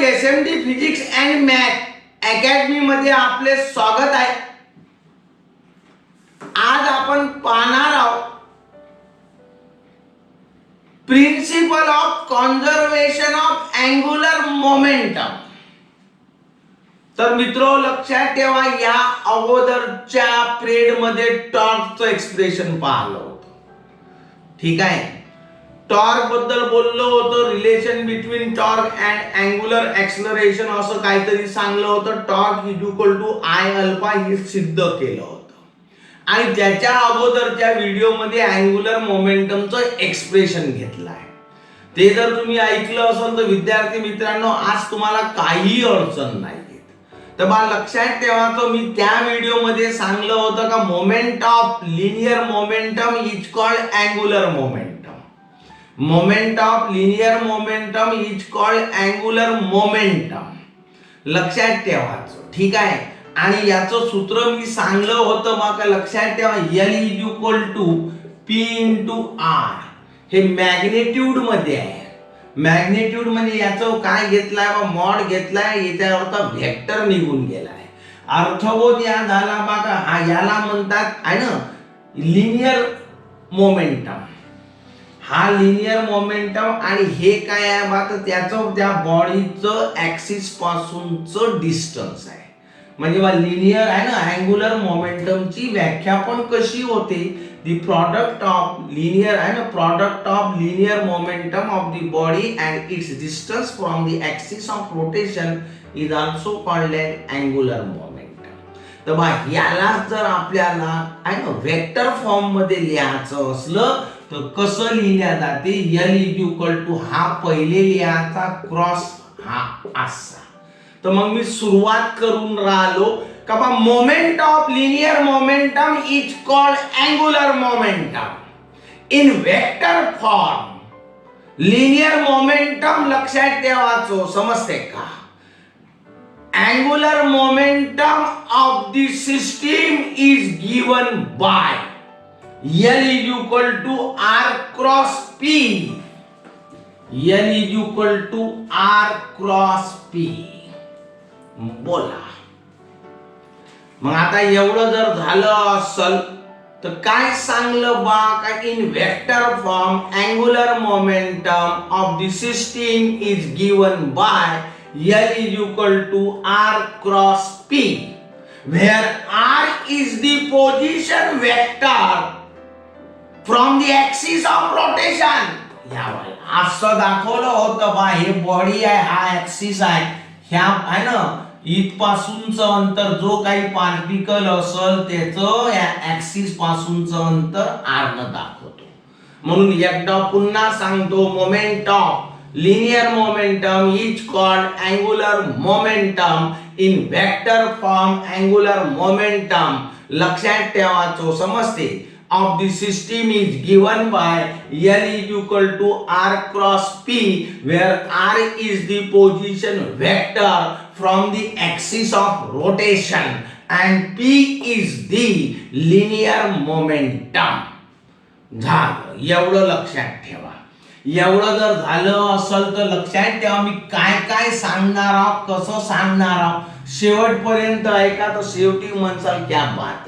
SMT physics and math academy मध्ये आपले स्वागत आहे. आज आपण पाहणार आहोत principle of conservation of angular momentum. तर मित्रो लक्षात ठेवा, या अगोदरच्या पिरियड मध्ये टॉर्कचं एक्सप्रेशन पाहिलं होतं. ठीक आहे, टॉर्क बद्दल बोललो होतो, relation between torque and angular acceleration असं काहीतरी सांगलं होतं. Torque is equal to I alpha हे सिद्ध केलं होतं. आणि त्याच्या अगोदरच्या व्हिडिओमध्ये अँग्युलर मोमेंटमचं एक्सप्रेशन घेतलं आहे. ते जर तुम्ही ऐकलं असेल तर विद्यार्थी मित्रांनो आज तुम्हाला काही अडचण नाही. तर बा लक्षात ठेवायचं, मी त्या व्हिडिओमध्ये सांगलं होतं का moment of linear momentum is called angular momentum. Moment of linear momentum is called angular momentum. लक्षात ठेवायचं. ठीक आहे, आणि याचं सूत्र मी सांगलं होतं मग लक्षात ठेवा, L is equal to P into R. हे मॅग्नेट्यूड मध्ये आहे. मॅग्नेट्यूड म्हणजे याचं काय घेतलाय, मॉड घेतलाय, याचा अर्थ व्हेक्टर निघून गेलाय. अर्थबोध या झाला बघा, हा याला म्हणतात आहे ना लिनियर मोमेंटम. हा लिनियर मोमेंटम आणि हे काय आहे बा, तर त्याचं त्या बॉडीचं ऍक्सिस पासूनचं डिस्टन्स आहे. म्हणजे बा लिनियर आहे ना, अँग्युलर मोमेंटमची व्याख्या पण कशी होते, द प्रॉडक्ट ऑफ लिनियर आहे ना, product of linear momentum of the body and it's distance from the axis of rotation is also called angular momentum. तर बा याला जर आपल्याला आहे ना वेक्टर फॉर्म मध्ये लिहायचं असलं तर कसं लिहिल्या जाते, L इज इक्वल टू हा पहिले लिहायचा क्रॉस हा असा. तर मग मी सुरुवात करून राहिलो का बा moment of linear momentum is called angular momentum in vector form. Linear momentum लक्षात ठेवायचो, समजते का. Angular momentum of the system is given by L is equal to R cross P. L is equal to R cross P. बोला. मग आता एवढं जर झालं असल तर काय सांगलं बा का, in vector form angular momentum of the system is given by L is equal to R cross P, where R is the position vector from the axis of rotation. यावर असं दाखवलं होतं बा, हे बॉडी आहे, हा ऍक्सिस आहे, ह्या आहे ना इथपासूनचं अंतर जो काही पार्टिकल असेल त्याचं या ऍक्सिस पासूनचं अंतर r न दाखवतो. म्हणून एकदा पुन्हा सांगतो, moment of linear momentum is called angular momentum in vector form angular momentum. लक्षात ठेवायचो, समजते. Of the system is given by L is equal to R cross P, where R is the position vector from the axis of rotation and P is the linear momentum. झालं, एवढं लक्षात ठेवा. एवढं जर झालं असेल तर लक्षात ठेवा मी काय काय सांगणार आहोत, कसं सांगणार आहोत, शेवटपर्यंत ऐका. तर शेवटी म्हणसाल क्या बात.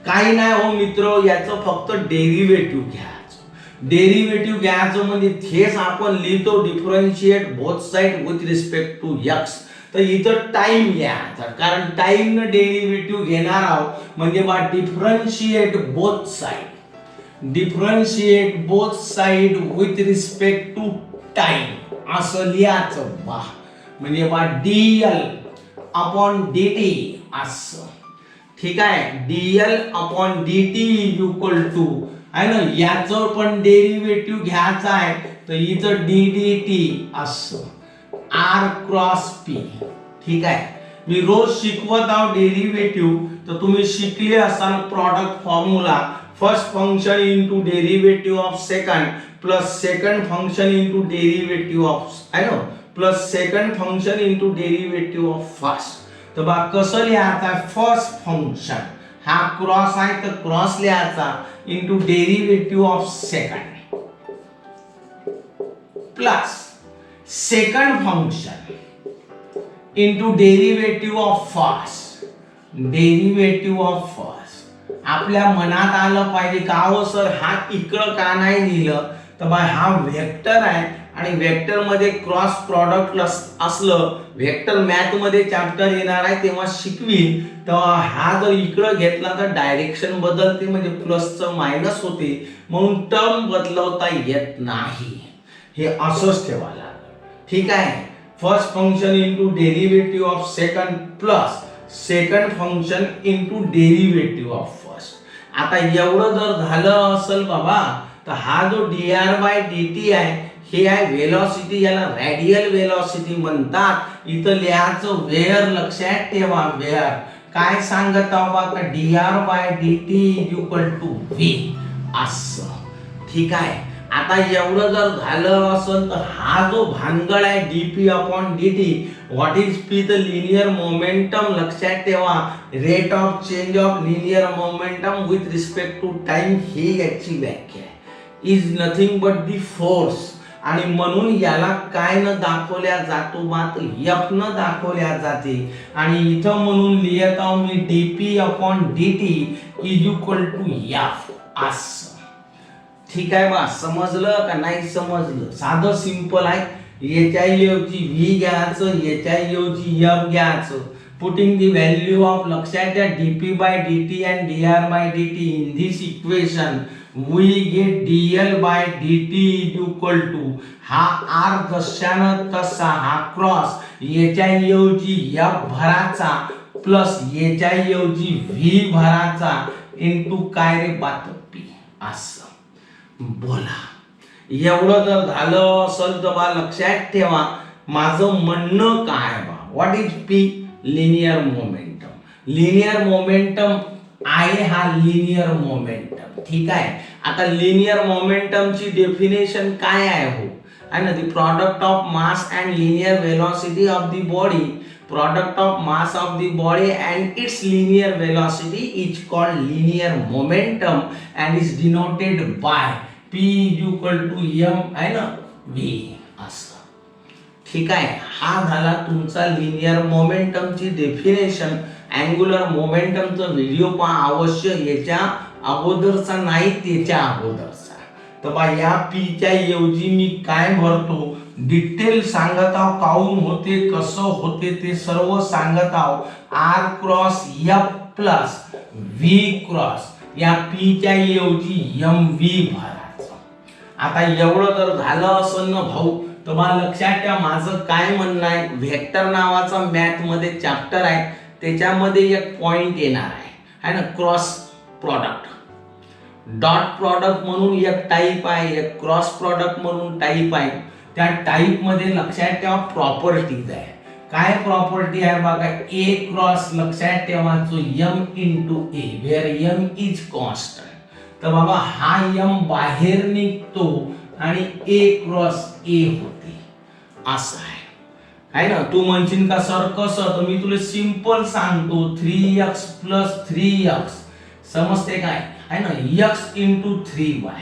काही नाही हो मित्र, याचं फक्त डेरिव्हेटिव्ह घ्यायचं. डेरिव्हेटिव्ह घ्यायचं म्हणजे हेच आपण लिहितो differentiate both side with respect to x. तर इथं टाइम घ्यायचा, कारण टाइम न डेरिव्हेटिव्ह घेणार आहोत म्हणजे बा differentiate both side. Differentiate both side with respect to time असं लिहायचं बा. म्हणजे बा dl अपॉन dt असं. ठीक आहे, dl upon dt is equal to आहे ना, याचं पण डेरिव्हेटिव्ह घ्यायचा आहे तर इथं ddt असं r क्रॉस p. ठीक आहे, मी रोज शिकवत आहोत डेरिव्हेटिव्ह, तर तुम्ही शिकले असाल product formula. First function into derivative of second plus second function into derivative of आहे ना plus second function into derivative of first. तर बा कसं लिहायचा, फर्स्ट फंक्शन हा क्रॉस आहे तर क्रॉस लिहायचा into derivative of second plus second function into derivative of first. Derivative of first आपल्या मनात आलं पाहिजे का हो सर हा इकडं का नाही लिहिलं, तर बा हा व्हेक्टर आहे आणि व्हेक्टर मध्ये क्रॉस प्रॉडक्ट असलं, व्हेक्टर मॅथ मध्ये चॅप्टर येणार आहे तेव्हा शिकवीन, तेव्हा हा जर इकडं घेतला तर डायरेक्शन बदलते म्हणजे प्लसचं मायनस होते, म्हणून टर्म बदलवता येत नाही. हे असंच ठेवा लागेल. ठीक आहे. First function into derivative of second plus second function into derivative of first. आता एवढं जर झालं असेल बाबा, तर हा जो dr/dt आहे हे आहे व्हेलॉसिटी, याला रॅडियल व्हेलॉसिटी म्हणतात. इथं लिहायचं वेअर, लक्षात ठेवा वेअर. काय सांगत आहोत का dr/dt v असं. ठीक आहे. आता एवढं जर झालं असेल तर हा जो भानगड आहे dp/dt, what is p the linear momentum. लक्षात ठेवा rate of change of linear momentum with respect to time, ही याची व्याख्या आहे. Is nothing but the force. आणि म्हणून याला काय न दाखवल्या जातो मात्र f न दाखवल्या जाते. आणि इथं म्हणून लिहित आहो मी dp/dt is equal to f असं. ठीक आहे बा, समजलं का नाही समजलं? साधं सिंपल आहे. याच्या ऐवजी v घ्यायचं, याच्या ऐवजी f घ्यायचं. पुटिंग दी व्हॅल्यू ऑफ, लक्षात घ्या dp/dt and dr/dt in this equation we get dl/dt equal to हा r जशानं तसा हा क्रॉस याच्या ऐवजी f भराचा प्लस याच्या ऐवजी v भराचा इनटू काय रे बात p असं. बोला एवढं जर झालं असेल तर बा लक्षात ठेवा माझं म्हणणं काय बा. What is P? Linear momentum. Linear momentum आहे हा लिनियर मोमेंटम. ठीक आहे. आता लिनियर मोमेंटमची डेफिनेशन काय आहे हो? आहे ना, the product of mass and linear velocity of the body. Product of mass of the body and its linear velocity is called linear momentum and is denoted by p equal to m आहे ना v असं. ठीक आहे. हा झाला तुमचा linear मोमेंटमची definition. Angular मोमेंटमचा video पहा अवश्य, याच्या अगोदरचा नाही त्याच्या अगोदरचा. तर बा या p च्या ऐवजी मी काय भरतो डिटेल सांगत आहो, काऊन होते कसं होते ते सर्व सांगत आहो. r cross f plus v cross या p च्या ऐवजी mv भरायचं. आता एवढं जर झालं असेल ना भाऊ, तर मला लक्षात ठेवा माझं काय म्हणणं आहे. व्हेक्टर नावाचा मॅथ मध्ये चॅप्टर आहे, त्याच्यामध्ये एक पॉइंट येणार आहे ना, क्रॉस प्रॉडक्ट. डॉट प्रॉडक्ट म्हणून एक टाइप आहे, एक क्रॉस प्रॉडक्ट म्हणून टाइप आहे. त्या टाइप मध्ये लक्षात ठेवा प्रॉपर्टीज आहे. काय प्रॉपर्टी आहे बघा, ए क्रॉस लक्षात ठेवायचो m into A where m is constant. तर बाबा हा m बाहेर निघतो आणि ए क्रॉस ए होते असं आहे. आहे ना. तू म्हणशील का सर कसं, तर मी तुला सिंपल सांगतो 3x प्लस 3x समजते काय आहे ना, x इंटू 3y.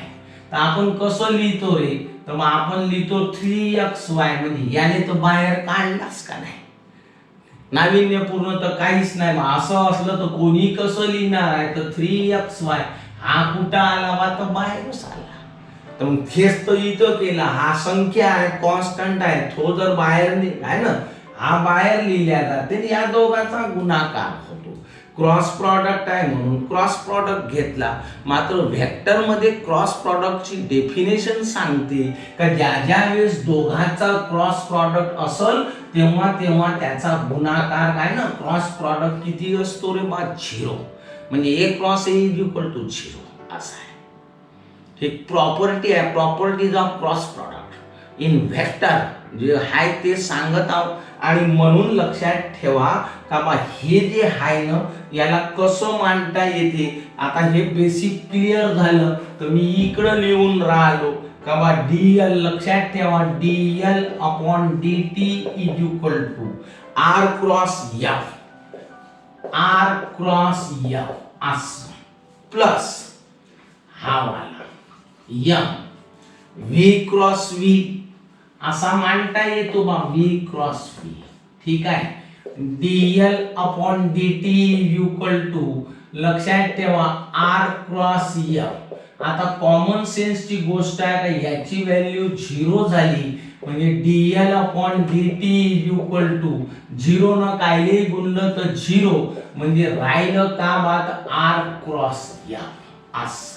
तर आपण कसं लिहितो रे, तर मग आपण लिहितो 3xy म्हणजे याने तर बाहेर काढलाच का नाही, नाविन्यपूर्ण तर काहीच नाही. मग असं असलं तर कोणी कसं लिहिणार आहे, तर 3xy हा कुठं आला बा, तर बाहेरच आला. तर मग तेच तर इथं केला, हा संख्या आहे कॉन्स्टंट आहे, तो जर बाहेर आहे ना हा बाहेर लिहिल्या जाते, या दोघांचा गुणाकार होतो. क्रॉस प्रॉडक्ट आहे म्हणून क्रॉस प्रॉडक्ट घेतला. मात्र व्हेक्टर मध्ये क्रॉस प्रॉडक्टची डेफिनेशन सांगते का ज्या ज्या वेळेस दोघांचा क्रॉस प्रॉडक्ट असेल तेव्हा तेव्हा त्याचा गुणाकार काय ना, क्रॉस प्रॉडक्ट किती असतो रे बा, 0. म्हणजे A cross A is equal to 0 असं आहे. हे प्रॉपर्टी आहे, properties of cross product in vector जे आहे ते सांगत आहोत. आणि म्हणून लक्षात ठेवा का बा हे जे आहे ना याला कसं मांडता येते. आता हे बेसिक क्लिअर झालं तर मी इकडं लिहून राहिलो का बा dl, लक्षात ठेवा dl/dt is equal to r cross f असं प्लस हा वाला m v क्रॉस v असा मांडता येतो बा v क्रॉस v. ठीक आहे, dl upon dt equal to, लक्षात ठेवा r क्रॉस f. आता कॉमन सेन्सची गोष्ट आहे का, याची व्हॅल्यू 0 झाली म्हणजे dl upon dt equal to 0 न कायले गुणलं तर 0, म्हणजे राहिलं का बात r क्रॉस f असं.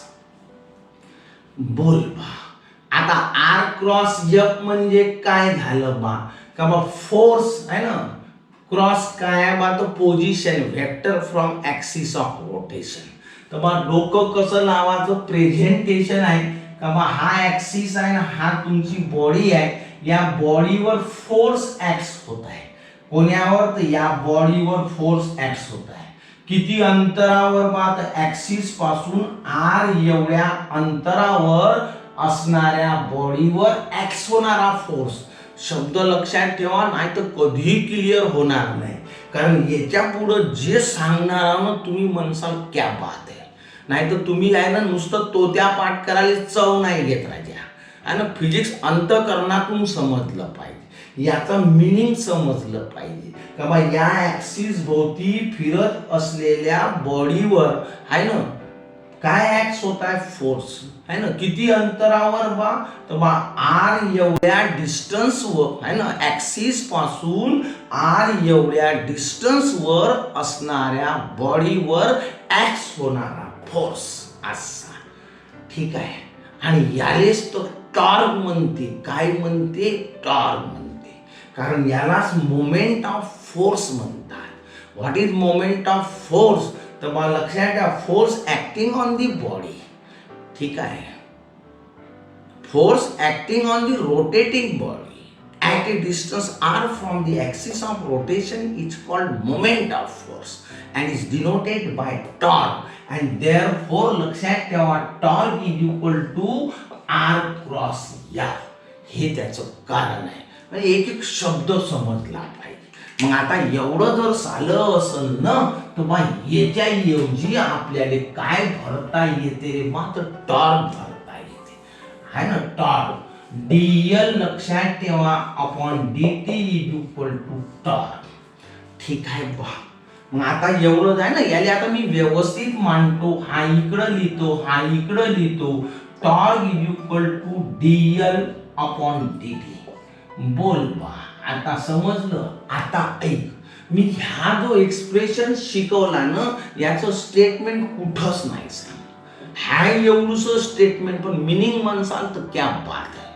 बोल बा, आता r क्रॉस f म्हणजे काय झालं बा, का बा फोर्स आहे ना, क्रॉस काय आहे बा, तो position vector from axis of rotation. तर बा डोकं कसं लावायचं, प्रेझेंटेशन आहे का बा, हा ऍक्सिस आहे ना, हा तुमची बॉडी आहे, या बॉडीवर फोर्स ऍक्ट होत आहे. कोण्यावर, तर या बॉडीवर फोर्स ऍक्ट होत आहे. किती अंतरावर बा, तर ऍक्सिस पासून r एवढ्या अंतरावर असणाऱ्या बॉडीवर ऍक्ट होणारा फोर्स. शब्द लक्षात ठेवा, नाही तर कधीही क्लिअर होणार नाही. कारण याच्या पुढे जे सांगणार ना तुम्ही म्हणसाल क्या बात आहे, नाही तर तुम्ही आहे ना नुसतं तोत्या पाठ करायला चव नाही घेत राजा. आणि फिजिक्स अंतःकरणातून समजलं पाहिजे, याचा मिनिंग समजलं पाहिजे का बा, या ऍक्सिस भोवती फिरत असलेल्या बॉडीवर आहे ना काय ऍक्ट होत आहे, फोर्स है ना. किती अंतरावर बा, तर बा r एवढ्या डिस्टन्स वर है ना, ऍक्सिस पासून r एवढ्या डिस्टन्स वर असणाऱ्या बॉडीवर ऍक्ट होणारा फोर्स असा. ठीक आहे, आणि यालेच तो टॉर्क म्हणते. काय म्हणते, टॉर्क म्हणते, कारण यालाच मोमेंट ऑफ फोर्स म्हणतात. What is moment of force, तर बा लक्षात घ्या, force acting on the body. ठीक आहे, force acting on the rotating body at a distance r from the axis of rotation is called moment of force and is denoted by torque, and therefore लक्षात ठेवा torque is equal to r cross f. हे त्याचं कारण आहे. म्हणजे एक एक शब्द समजला पाहिजे. मग आता एवढं जर झालं असेल ना, तर बा याच्या ऐवजी आपल्याला काय भरता येते रे बा, तर टॉर्क भरता येते, आहे ना. टॉर्क dl लक्षात ठेवा upon dt equal to torque. ठीक आहे बा, मग आता एवढंच आहे ना, याला आता मी व्यवस्थित मांडतो. हा इकडं लिहितो, हा इकडं लिहितो. Torque equal to dl upon dt. बोल बा, आता समजलं. आता ऐक, मी ह्या जो एक्सप्रेशन शिकवला ना, याचं स्टेटमेंट कुठंच नाही सांग. हा एवढंसं स्टेटमेंट, पण मिनिंग म्हणसाल तर क्या बात आहे.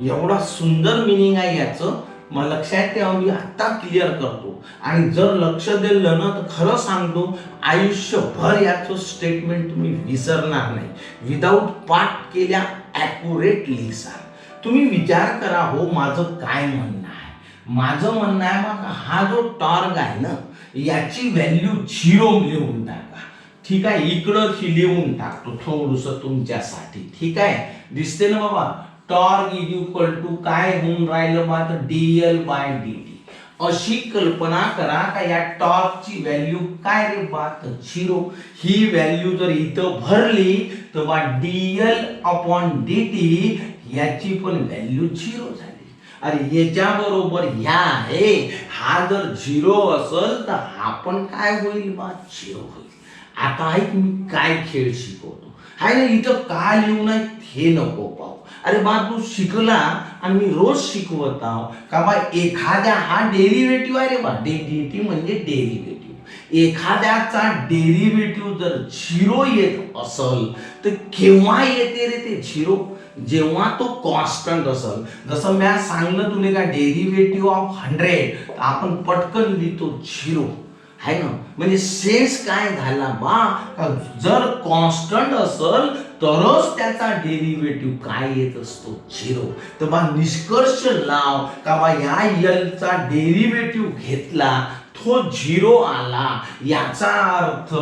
एवढा सुंदर मिनिंग आहे याचं. मग लक्षात ठेवा, मी आता क्लिअर करतो. आणि जर लक्ष दिलं ना, तर खरं सांगतो आयुष्यभर याचं स्टेटमेंट तुम्ही विसरणार नाही. विदाऊट पाठ केल्या ॲक्युरेटली सांग. तुम्ही विचार करा, हो माझं काय म्हणणं आहे. माझं म्हणणं आहे मग हा जो टॉर्क आहे ना, याची व्हॅल्यू 0 लिहून टाका. ठीक आहे, इकडं ही लिहून टाकतो थोडंसं तुमच्यासाठी. ठीक आहे, दिसते ना बाबा. टॉर्क इज इक्वल टू काय होऊन राहिलं बा, तर dl बाय dt. अशी कल्पना करा का या टॉर्कची व्हॅल्यू काय रे बा, तर 0. ही व्हॅल्यू जर इथं भरली तर बा dl अपॉन dt याची पण व्हॅल्यू 0 झाली. अरे याच्या बरोबर ह्या आहे, हा जर 0 असेल तर हा पण काय होईल बा, 0 होईल. आता ऐक, मी काय खेळ शिकवतो हाय ना, इथं का लिहू नाही हे नको पाहू. अरे बा तू शिकला आणि मी रोज शिकवत आहो का बा, एखाद्या हा डेरिव्हेटिव्ह आहे रे बा, dt म्हणजे डेरिव्हेटिव्ह. एखाद्याचा डेरिव्हेटिव्ह जर 0 येत असेल तर केव्हा येते रे ते 0, जेव्हा तो कॉन्स्टंट असेल. जसं मी सांगलं तुला का डेरिव्हेटिव्ह ऑफ 100, तर आपण पटकन लिहितो 0, आहे ना. म्हणजे सेन्स काय झाला बा, का जर कॉन्स्टंट असेल तरच त्याचा डेरिव्हेटिव्ह काय येत असतो, 0. तर बा निष्कर्ष लाव का बा या l चा डेरिव्हेटिव्ह घेतला तो 0 आला, याचा अर्थ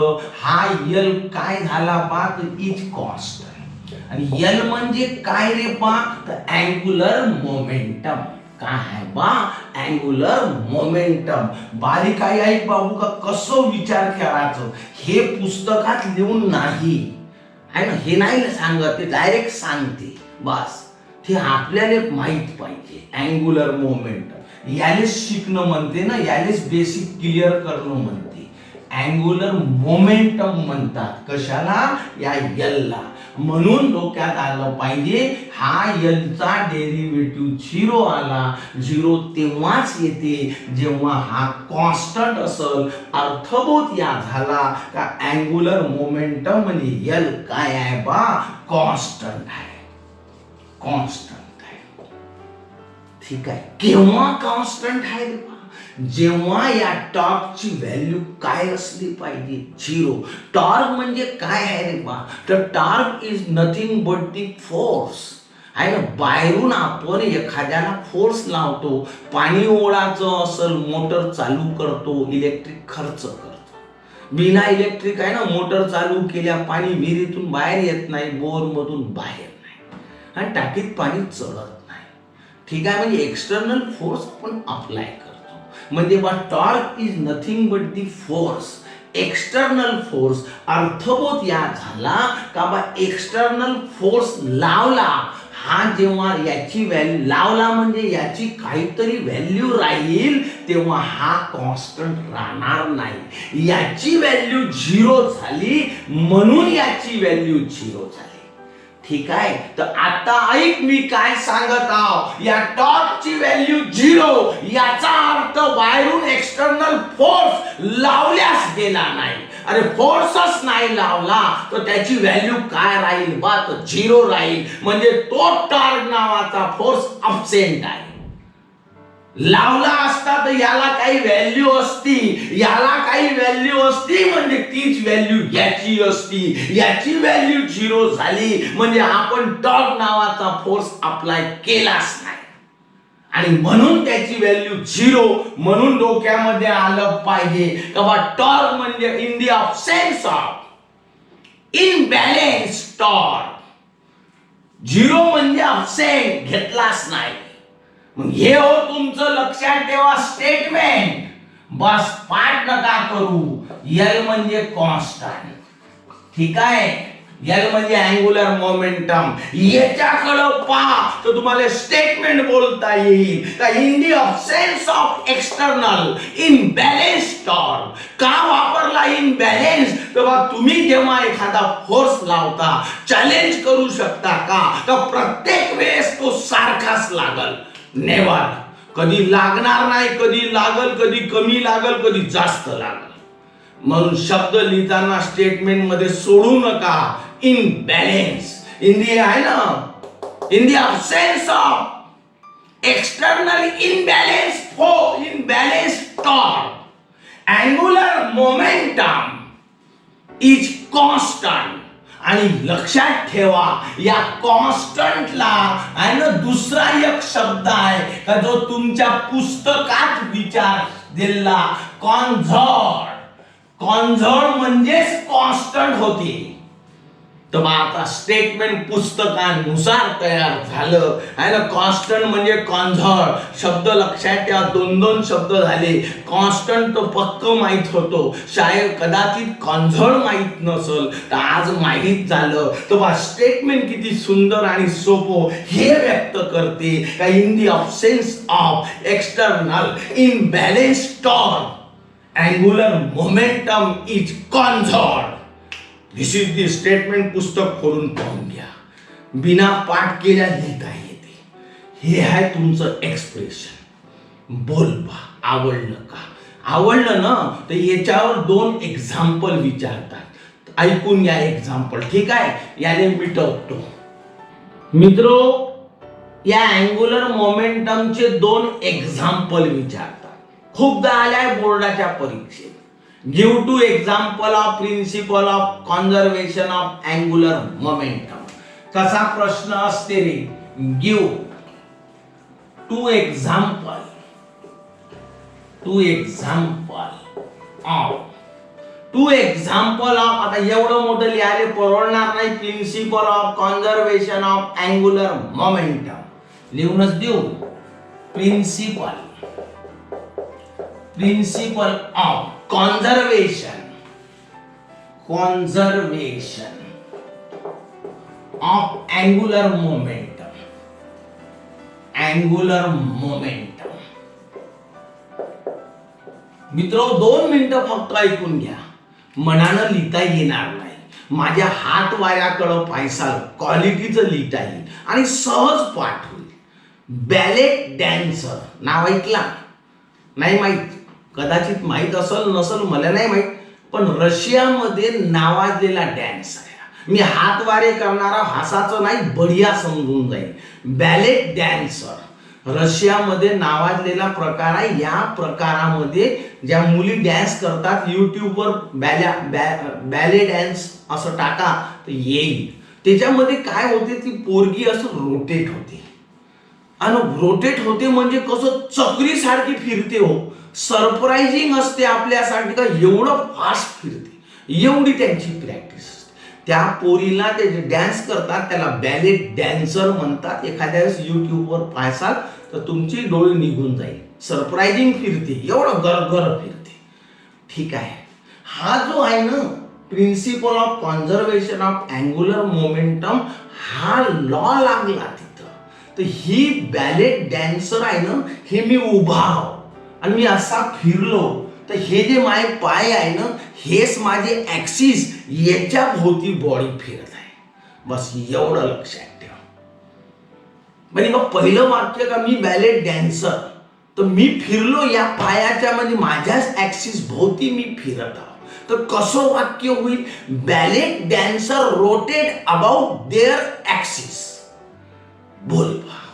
हा l काय झाला बा, तर इज कॉन्स्टंट. आणि l म्हणजे काय रे बा, तर अँग्युलर मोमेंटम. काय आहे बा, अँग्युलर मोमेंटम. बारीकाई ऐक बाबू का, कसं विचार करायचं हे पुस्तकात लिहून नाही, आहे ना. हे नाही सांगत, ते डायरेक्ट सांगते. बस ते आपल्याला माहित पाहिजे. अँग्युलर मोमेंटम यालेच शिकणं म्हणते ना, यालेच बेसिक क्लिअर करणं म्हणते. अँग्युलर मोमेंटम म्हणतात कशाला? या एलला. म्हणून डोक्यात आलं पाहिजे, हा एलचा डेरिव्हेटिव्ह 0 आला. 0 तेव्हाच येते जेव्हा हा कॉन्स्टंट असेल. अर्थबोध या झाला का अँग्युलर मोमेंटम म्हणजे एल काय आहे बा? कॉन्स्टंट आहे. कॉन्स्टंट आहे. ठीक आहे. केव्हा कॉन्स्टंट आहे रे बा? जेव्हा या टॉर्कची व्हॅल्यू काय असली पाहिजे? 0. टॉर्क म्हणजे काय आहे रे बा? तर torque is nothing but the force आहे ना. बाहेरून आपण एखाद्याला फोर्स लावतो, पाणी ओढायचं असेल मोटर चालू करतो, इलेक्ट्रिक खर्च करतो. बिना इलेक्ट्रिक आहे ना, मोटर चालू केल्या पाणी विहिरीतून बाहेर येत नाही, बोरमधून बाहेर नाही, आणि टाकीत पाणी चढत नाही. ठीक आहे. म्हणजे एक्सटर्नल फोर्स आपण अप्लाय करतो. म्हणजे बा torque is nothing but the force, external force. अर्थबोध या झाला का बा एक्सटर्नल फोर्स लावला, हा जेव्हा याची व्हॅल्यू लावला म्हणजे याची काहीतरी व्हॅल्यू राहील, तेव्हा हा कॉन्स्टंट राहणार नाही. याची व्हॅल्यू 0 झाली म्हणून याची व्हॅल्यू 0 झाली. ठीक आहे. तर आता ऐक मी काय सांगत आहो. या टॉर्कची व्हॅल्यू 0, याचा अर्थ बाहेरून एक्सटर्नल फोर्स लावल्यास गेला नाही. अरे फोर्सच नाही लावला तर त्याची व्हॅल्यू काय राहील बा? तर 0 राहील. म्हणजे तो टॉर्क नावाचा फोर्स अब्सेंट आहे. लावला असता तर याला काही व्हॅल्यू असती, याला काही व्हॅल्यू असती म्हणजे तीच व्हॅल्यू याची असती. याची व्हॅल्यू 0 झाली म्हणजे आपण टॉर्क नावाचा फोर्स अप्लाय केलाच नाही, आणि म्हणून त्याची व्हॅल्यू 0. म्हणून डोक्यामध्ये आलं पाहिजे का टॉर्क म्हणजे in the absence of imbalance torque. 0 म्हणजे अब्सेंट, घेतलाच नाही. मग हे हो तुमचं लक्षात ठेवा स्टेटमेंट. बस पाठ नका करू. एल म्हणजे कॉन्स्टंट. ठीक आहे. एल म्हणजे अँग्युलर मोमेंटम. याच्याकडे पहा तर तुम्हाला स्टेटमेंट बोलता येईल का in the absence of external unbalance torque. का वापरला इनबॅलेन्स? तेव्हा तुम्ही जेव्हा एखादा फोर्स लावता, चॅलेंज करू शकता का तर प्रत्येक वेळेस तो सारखाच लागल? नेवर. कधी लागणार नाही, कधी लागल, कधी कमी लागल, कधी जास्त लागल. म्हणून शब्द लिहिताना स्टेटमेंट मध्ये सोडू नका इन बॅलेन्स. इन दी आहे ना, in the absence of external imbalance imbalance torque angular momentum is constant. आणि लक्षात ठेवा या कॉन्स्टंटला आहे ना दुसरा एक शब्द आहे का जो तुमच्या पुस्तकात विचार दिला, कॉन्झर्ट. कॉन्झर्ट म्हणजेच कॉन्स्टंट होते. तर आता स्टेटमेंट पुस्तकानुसार तयार झालं आहे ना. कॉन्स्टंट म्हणजे कॉन्झर्ट. शब्द लक्षात ठेवा, 2 शब्द झाले. कॉन्स्टंट तो पक्क माहित होतो, शायद कदाचित कॉन्झर्ट माहित नसल, तर आज माहित झालं. तर स्टेटमेंट किती सुंदर आणि सोपं हे व्यक्त करते का in the absence of external unbalance torque angular momentum is conserved. This is the statement. पुस्तक खोलून पाहून घ्या. बिना पाठ केल्या लिहिता येते. हे आहे तुमचं एक्सप्रेशन. बोल पहा. आवडलं का? आवडलं ना तर याच्यावर 2 एक्झाम्पल विचारतात. ऐकून घ्या एक्झाम्पल. ठीक आहे. याने मिटवतो. मित्रो, या अँग्युलर मोमेंटमचे 2 एक्झाम्पल विचारतात. खूपदा आल्या बोर्डाच्या परीक्षेत. Give 2 example of principle of conservation of angular momentum. कसा प्रश्न असते रे? Give 2 example of आता एवढं मोठं लिहायला परवडणार नाही. Principle of conservation of angular momentum लिहूनच देऊ. Principle of conservation of angular momentum मित्र 2 मिनिटं फक्त ऐकून घ्या. मनानं लिहिता येणार नाही, माझ्या हात वाऱ्याकडं पायसाल क्वालिटीचं लिहिता येईल आणि सहज पाठ होईल. बॅलेट डॅन्सर नाव ऐकला नाही? माहीत, कदाचित माहीत असेल नसेल मला नाही माहीत, पण रशियामध्ये नावाजलेला डॅन्स आहे. मी हात वारे करणारा भासाचं नाही, बढिया समजून जाईल. बॅलेट डॅन्सर रशियामध्ये नावाजलेला प्रकार आहे. या प्रकारामध्ये ज्या मुली डॅन्स करतात, युट्यूबवर बॅले डॅन्स असं टाका तर येईल. त्याच्यामध्ये काय होते, ती पोरगी असं रोटेट होते आणि रोटेट होते म्हणजे कसं चक्री सारखी फिरते. हो, सरप्राइजिंग असते आपल्यासाठी का एवढं फास्ट फिरते, एवढी त्यांची प्रॅक्टिस असते. त्या पोरीला ते डॅन्स करतात त्याला बॅलेट डॅन्सर म्हणतात. एखाद्या वेळेस युट्यूबवर पाहासाल तर तुमची डोळे निघून जाईल. सरप्राइजिंग फिरते, एवढं गरगर फिरते. ठीक आहे. हा जो आहे ना principle of conservation of angular momentum, हा लॉ लागला तिथं. तर ही बॅलेट डॅन्सर आहे ना, हे मी उभा आणि मी असा फिरलो तर हे जे माझे पाय आहे ना, हेच माझे ऍक्सिस, याच्या भोवती बॉडी फिरत आहे. बस एवढं लक्षात ठेवा. म्हणजे मग पहिलं वाक्य का मी बॅलेट डॅन्सर, तर मी फिरलो या पायाच्या म्हणजे माझ्याच ऍक्सिस भोवती मी फिरत आहो. तर कसं वाक्य होईल? Ballet dancer rotate about their axis. बोल पहा.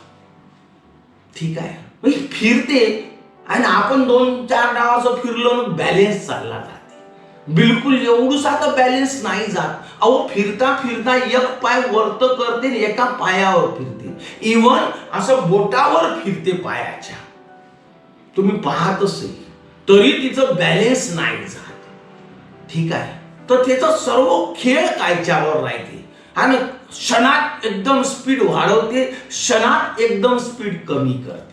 ठीक आहे, म्हणजे फिरते आणि आपण 2-4 डाव असं फिरलो ना, बॅलेन्स चालला जाते. बिलकुल एवढूसा तर बॅलेन्स नाही जात. अहो, फिरता फिरता एक पाय वरत करते, एका पायावर फिरते, इव्हन असं बोटावर फिरते पायाच्या. तुम्ही पाहत असेल तरी तिचं बॅलेन्स नाही जात. ठीक आहे, तर त्याचा सर्व खेळ कायच्यावर राहते आणि क्षणात एकदम स्पीड वाढवते, क्षणात एकदम स्पीड कमी करते.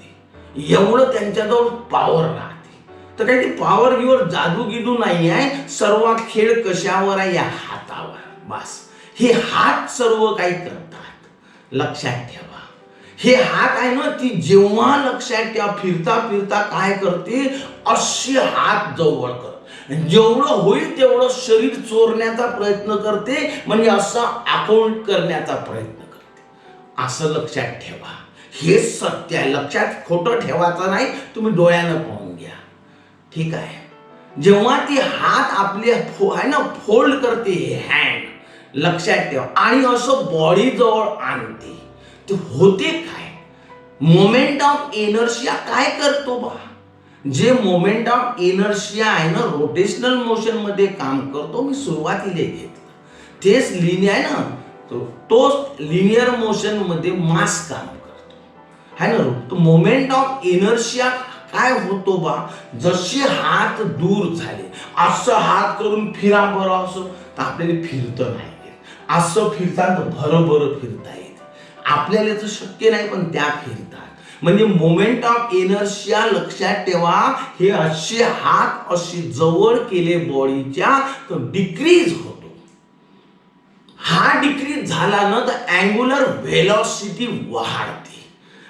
एवढं त्यांच्याजवळ पॉवर राहते. तर काही पॉवर गिवर जादूगिदू नाही आहे. सर्व खेळ कशावर आहे? या हातावर. बस हे हात सर्व काही करतात. लक्षात ठेवा. हे हात आहे ना, ती जेव्हा लक्षात ठेवा फिरता फिरता काय करते, असे हात जवळ कर, जेवढं होईल तेवढं शरीर चोरण्याचा प्रयत्न करते, म्हणजे असं अकाउंट करण्याचा प्रयत्न करते. असं लक्षात ठेवा. हे सत्य आहे. लक्षात खोटं ठेवायचं नाही, तुम्ही डोळ्यानं पाहून घ्या. ठीक आहे. जेव्हा ती हात आपले आहे ना फोल्ड करते, हँड, लक्षात ठेवा, आणि असं बॉडी जवळ आणते, ते होते काय? मोमेंट ऑफ एनर्शिया काय करतो बा? जे मोमेंट ऑफ एनर्शिया आहे ना, रोटेशनल मोशन मध्ये काम करतो. मी सुरुवातीला घेतलं तेच लिनियर आहे ना, तोच लिनियर मोशन मध्ये मास काम करतो है ना. तो मोमेंट ऑफ एनर्शिया काय होतो बा? जसे हात दूर झाले, असं हात करून फिरा बरं, असं तर आपल्याला फिरतं नाही येत. असं फिरतात भरभर फिरता येत आपल्याला, तर शक्य नाही, पण त्या फिरतात. म्हणजे मोमेंट ऑफ एनर्शिया लक्षात ठेवा. हे असे हात असे जवळ केले बॉडीच्या तर डिक्रीज होतो. हा डिक्रीज झाला ना तर अँग्युलर व्हेलॉसिटी वाढते.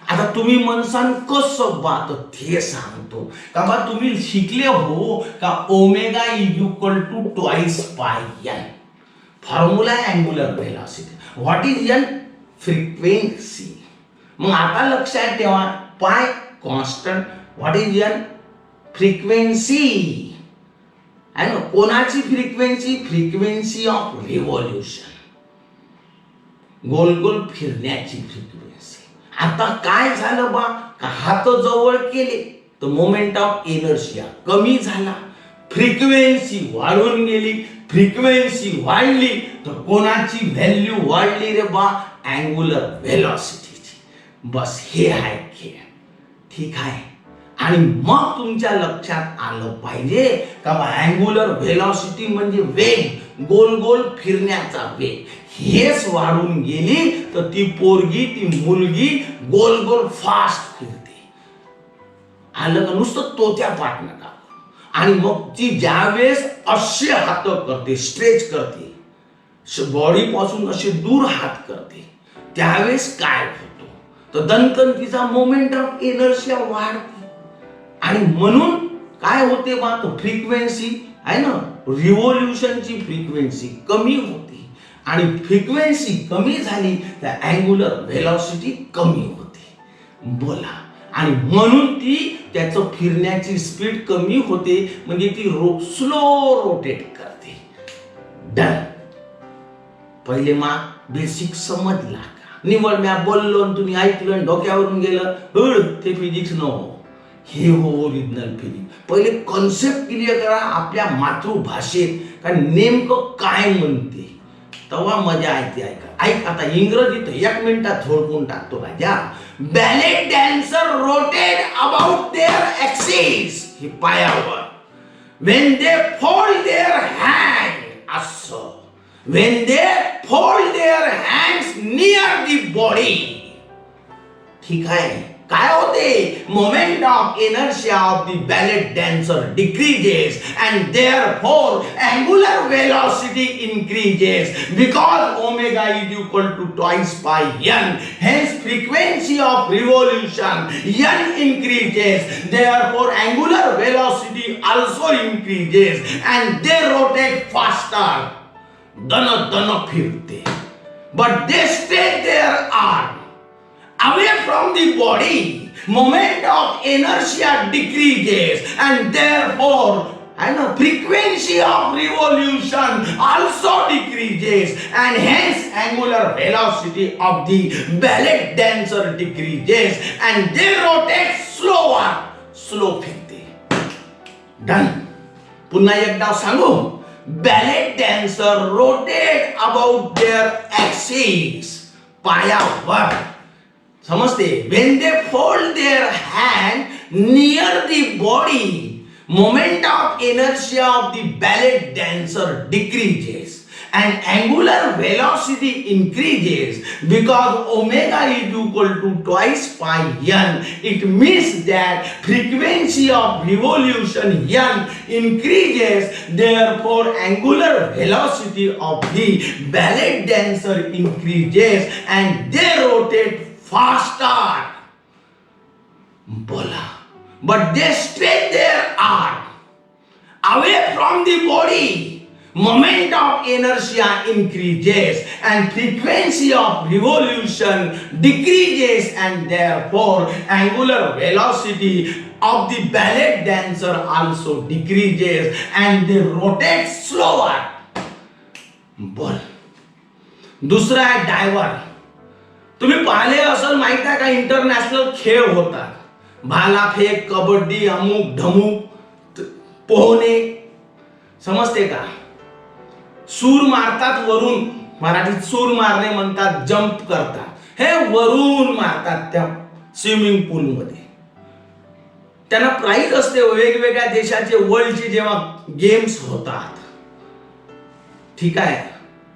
आता तुम्ही म्हणसान कसं बा, तर ते सांगतो का बा. तुम्ही शिकले हो का omega is equal to twice pi N. Formula आहे angular velocity. What is N? Frequency. मग आता लक्षात ठेवा, pi constant, what is N? Frequency आहे ना. कोणाची फ्रिक्वेन्सी? फ्रिक्वेन्सी ऑफ रिव्हॉल्युशन, गोल गोल फिरण्याची फ्रिक्वेन्सी. आता काय झालं बा, का हात जवळ केले तर मोमेंट ऑफ एनर्शिया कमी झाला, फ्रिक्वेन्सी वाढून गेली. फ्रिक्वेन्सी वाढली तर कोणाची व्हॅल्यू वाढली रे बा? अँग्युलर व्हेलॉसिटीची. बस हे आहे खेळ. ठीक आहे. आणि मग तुमच्या लक्षात आलं पाहिजे का अँग्युलर व्हेलॉसिटी म्हणजे वेग, गोल गोल फिरण्याचा वेग. हेच वाढून गेली तर ती पोरगी, ती मुलगी गोल गोल फास्ट फिरते. आलं का? नुसतं तोत्या पाठ नका. आणि मग ती ज्यावेळेस असे हात करते, स्ट्रेच करते, बॉडी पासून असे दूर हात करते, त्यावेळेस काय होतो तर दणकन तिचा मोमेंट ऑफ एनर्शिया वाढते. आणि म्हणून काय होते मग फ्रिक्वेन्सी आहे ना, रिव्होल्युशनची फ्रिक्वेन्सी कमी होते आणि फ्रिक्वेन्सी कमी झाली तर अँग्युलर व्हेलॉसिटी कमी होते. बोला. आणि म्हणून ती त्याचं फिरण्याची स्पीड कमी होते, म्हणजे ती स्लो रोटेट करते. डन. पहिले बेसिक समजला का? निवड म्या बोललो आणि तुम्ही ऐकलं डोक्यावरून गेलं ते फिजिक्स नको. हे हो ओरिजिनल फिजिक्स. पहिले कॉन्सेप्ट क्लिअर करा आपल्या मातृभाषेत, कारण नेमकं काय म्हणते, तेव्हा मजा येते. ऐक आता इंग्रजीत 1 मिनिटात थोडकून टाकतो राजा. Ballet dancer rotate about their axis, हे पायावर. when they fold their hand असं, when they fold their hands near the body. ठीक आहे. काय होते? Moment of inertia of the ballet dancer decreases and therefore angular velocity increases because omega is equal to twice pi n. Hence frequency of revolution n increases, therefore angular velocity also increases and they rotate faster. दन फिरते. But they stay their arm away from the body. Moment of inertia decreases and therefore frequency of revolution also decreases and hence angular velocity of the ballet dancer decreases and they rotate slower. Slow फिरते. Done. पुन्हा एकदा सांगू. Ballet dancer rotate about their axis, पायावर. समजते? when they fold their hand near the body, moment of inertia of the ballet dancer decreases and angular velocity increases because omega is equal to twice pi n. It means that frequency of revolution n increases, therefore angular velocity of the ballet dancer increases and they rotate faster. बोला. But they stretch their arm away from the body. Moment of inertia increases and frequency of revolution decreases and therefore angular velocity of the ballet dancer also decreases and they rotate slower. बोल. दुसरा आहे driver. तुम्ही पाहिले असेल, माहित आहे का, international खेळ होतात. भालाफेक, कबड्डी, अमुक ढमुक, पोहणे. समजते का? सूर मारतात वरून, मराठीत सूर मारणे म्हणतात. जंप करतात, हे वरून मारतात त्या स्विमिंग पूल मध्ये. त्यांना प्राइज असते. वेगवेगळ्या देशाचे वर्ल्डचे जेव्हा गेम्स होतात, ठीक आहे,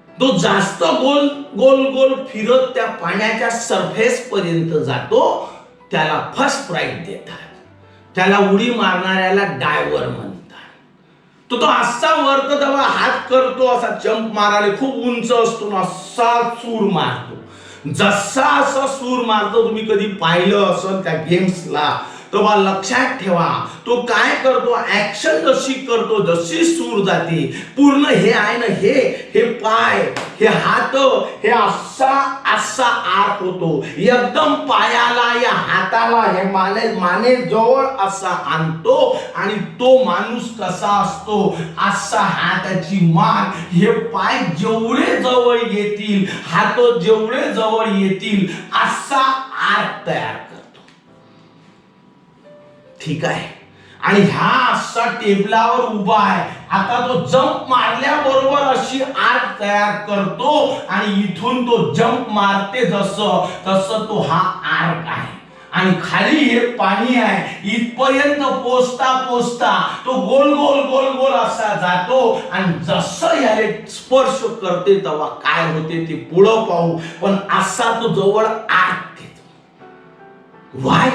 तो जास्त गोल गोल गोल फिरत त्या पाण्याच्या सरफेस पर्यंत जातो, त्याला फर्स्ट प्राइज देतात. त्याला उडी मारणाऱ्याला डायव्हर म्हणतात. तो असा वरतो तेव्हा हात करतो, असा जंप मारायला खूप उंच असतो ना, असा सूर मारतो. जसा असा सूर मारतो, तुम्ही कधी पाहिलं असेल त्या गेम्सला, तेव्हा लक्षात ठेवा तो काय करतो, ऍक्शन जशी करतो, जशी सूर जाते पूर्ण, हे आहे ना, हे पाय, हे हात, हे असा आत होतो एकदम पायाला, या हाताला, हे माने जवळ असा आणतो आणि तो माणूस कसा असतो, असा हाताची मान, हे पाय जेवढे जवळ येतील, हात जेवढे जवळ येतील, असा आत तयार करतो. ठीक आहे. आणि ह्या असा टेबलावर उभा आहे. आता तो जंप मारल्याबरोबर अशी आर्क तयार करतो आणि इथून तो जंप मारते जसं तसं तो हा आर्क आहे. आणि खाली हे पाणी आहे, इथपर्यंत पोचता तो गोल गोल गोल गोल असा जातो आणि जसं याले स्पर्श करते तेव्हा काय होते ते पुढं पाहू, पण असा तो जवळ आर्क घेतो. वाय?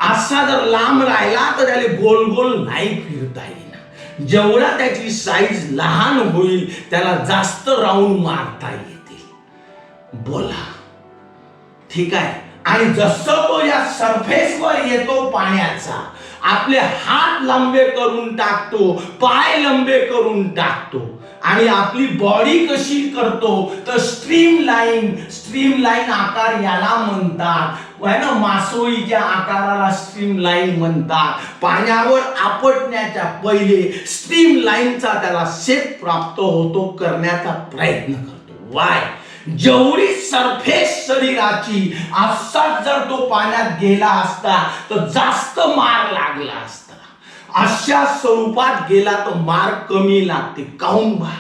असा जर लांब राहिला तर त्याला गोल गोल नाही फिरता येईल. जेवढा त्याची साईज लहान होईल त्याला जास्त राऊंड मारता येतील. बोला. ठीक आहे. आणि जसं तो या सरफेसवर येतो पाण्याचा आपले हात लंबे करून टाकतो, पाय लंबे करून टाकतो आणि आपली बॉडी कशी करतो तर स्ट्रीमलाईन आकार याला म्हणतात. मासोळीच्या आकाराला स्ट्रीमलाईन म्हणतात. पाण्यावर आपटण्याच्या पहिले स्ट्रीमलाईनचा त्याला शेप प्राप्त होतो, करण्याचा प्रयत्न करतो. वाय? जेवढी सरफेस शरीराची असाच जर तो पाण्यात गेला असता तर जास्त मार लागला असता. अशा स्वरूपात गेला तर मार कमी लागते. काऊन बा?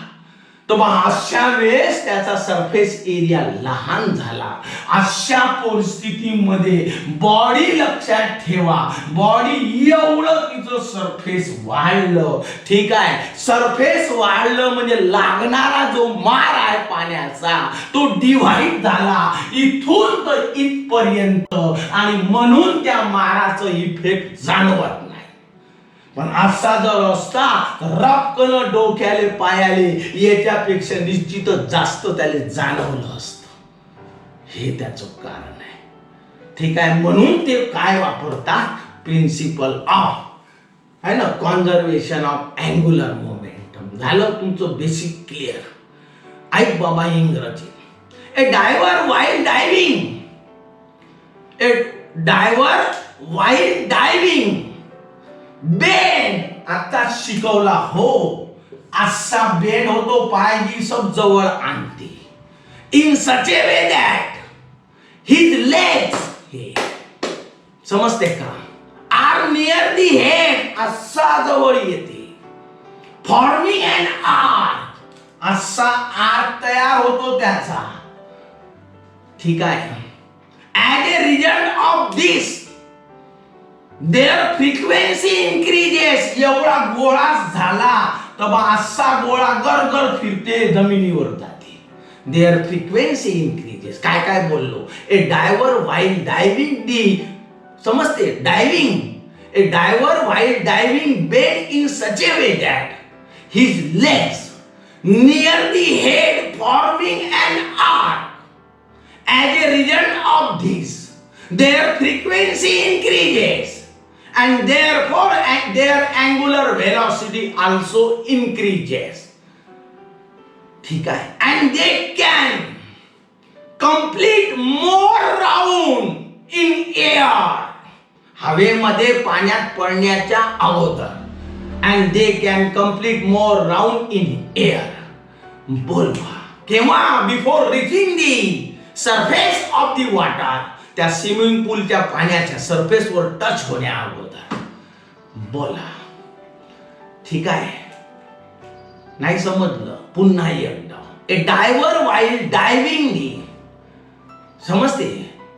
तर अशा वेळेस त्याचा सरफेस एरिया लहान झाला. अशा परिस्थितीमध्ये बॉडी लक्षात ठेवा, बॉडी एवढं तिचं सरफेस वाढलं. ठीक आहे, सरफेस वाढलं म्हणजे लागणारा जो मार आहे पाण्याचा तो डिव्हाइड झाला इथून तर इथपर्यंत आणि म्हणून त्या माराचं इफेक्ट जाणवत नाही. पण असा जर असता रपकन डोक्याले पायाले याच्यापेक्षा निश्चितच जास्त त्याला जाणवलं असतं. हे त्याचं कारण आहे. ठीक आहे, म्हणून ते काय वापरतात? Principle of conservation of angular momentum. झालं तुमचं बेसिक क्लिअर. ऐक बाबा इंग्रजी. A diver while diving bend. आता शिकवला हो. असा बेंड होतो, पाय जी सब जवळ आणते. In such a way that his legs, हे समजते का, आर नियर दी हेड, असा जवळ येते. फॉर्मिंग अन आर्क, असा आर्क तयार होतो त्याचा. ठीक आहे. As A result of this their frequency increases. एवढा गोळा झाला तर असा गोळा गरगर फिरते, जमिनीवर जाते. their frequency increases. काय काय बोललो? ए डायव्हर व्हाईल डायव्हिंग दी, समजते, diving. A diver while diving bend in such a way that his legs near the head forming an arc. As a result of this their frequency increases and therefore their angular velocity also increases. ठीक आहे. And they can complete more round in air. हवेमध्ये पाण्यात पडण्याच्या अगोदर. And they can complete more round in air. बोल केव्हा? Before reaching the surface of the water. त्या swimming पूलच्या पाण्याच्या सरफेसवर टच होण्या अगोदर. बोला. ठीक आहे, नाही समजलं? पुन्हा एकदा. A diver while diving the, समजते,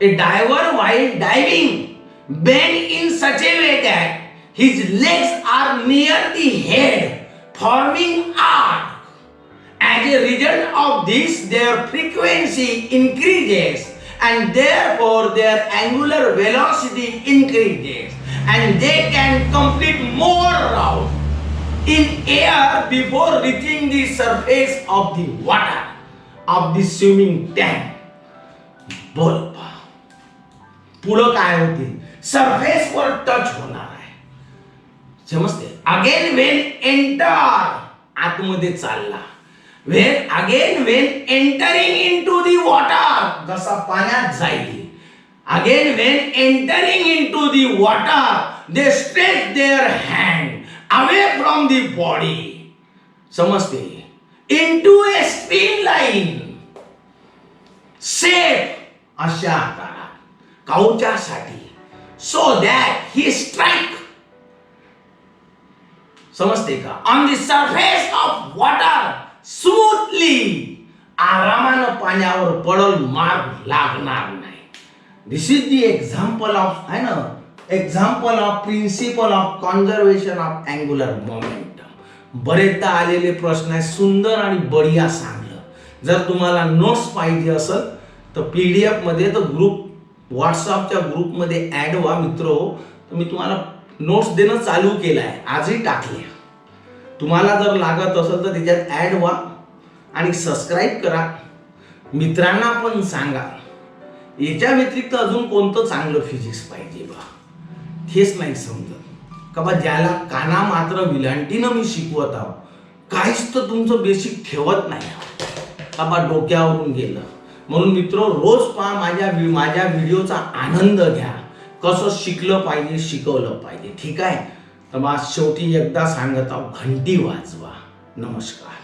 a diver while diving bend in such a way that his legs are near the head forming arc. As a result of this their frequency increases and therefore their angular velocity increases and they can complete more round in air before reaching the surface of the water of the swimming tank. बोल पा पुढं काय होते? Surface वर touch होणार आहे, समजते. Again Wien enter, आतमध्ये चालला. when entering into the water, जसा पाण्यात जाईल. Again when entering into the water they stretch their hand away from the body, समजते, into a streamline shape, अशा आकारात कवचासाठी, so that he strike, समजते का, on the surface of water smoothly, आरामानं पाण्यावर पडल, मार लागणार नाही. This is the example of example of principle of conservation of angular momentum. बरेचदा आलेले प्रश्न आहे, सुंदर आणि बढिया सांगलं. जर तुम्हाला नोट्स पाहिजे असेल तर PDF मध्ये तर व्हॉट्सअपच्या ग्रुपमध्ये ऍड व्हा मित्र. तर मी तुम्हाला नोट्स देणं चालू केलं आहे, आजही टाकले. तुम्हाला जर लागत असेल तर त्याच्यात ऍड व्हा आणि सबस्क्राईब करा. मित्रांना पण सांगा. याच्या व्यतिरिक्त अजून कोणतं चांगलं फिजिक्स पाहिजे बा, हेच नाही समजत. का बा ज्याला काना मात्र विलांटीनं मी शिकवत आहो, काहीच तर तुमचं बेसिक ठेवत नाही का बा डोक्यावरून गेलं. म्हणून मित्र रोज पहा माझ्या व्हिडिओचा आनंद घ्या. कसं शिकलं पाहिजे, शिकवलं पाहिजे. ठीक आहे. तर मग शेवटी एकदा सांगत आहो, घंटी वाजवा. नमस्कार.